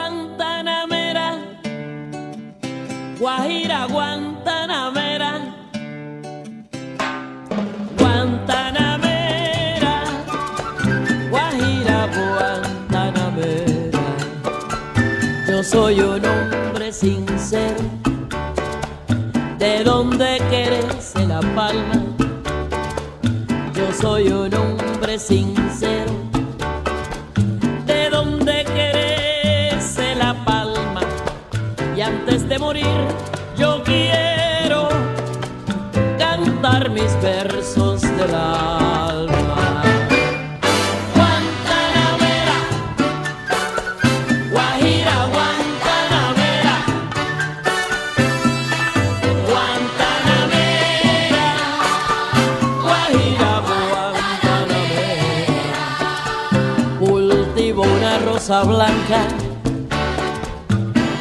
Guantanamera, Guajira Guantanamera, Guantanamera, Guajira Guantanamera. Yo soy un hombre sincero, de donde crece la palma. Yo soy un hombre sincero, de donde crece la palma. Y antes de morir yo quiero cantar mis versos del alma. Guantanamera, Guajira Guantanamera, Guantanamera, Guajira Guantanamera. Cultivo una rosa blanca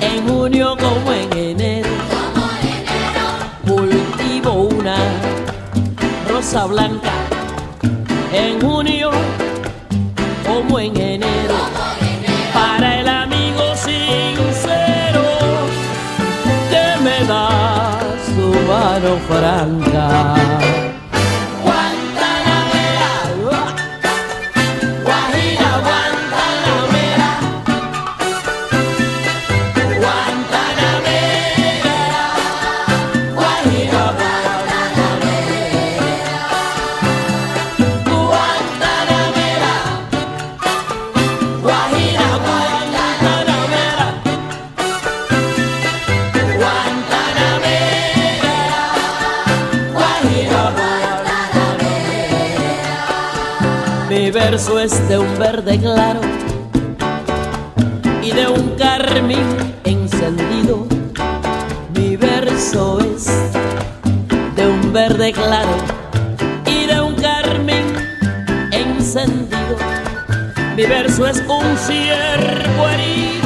en junio como en enero. Cultivo una rosa blanca en junio como en enero. Para el amigo sincero que me da su mano franca. Mi verso es de un verde claro y de un carmín encendido. Mi verso es de un verde claro y de un carmín encendido. Mi verso es un ciervo herido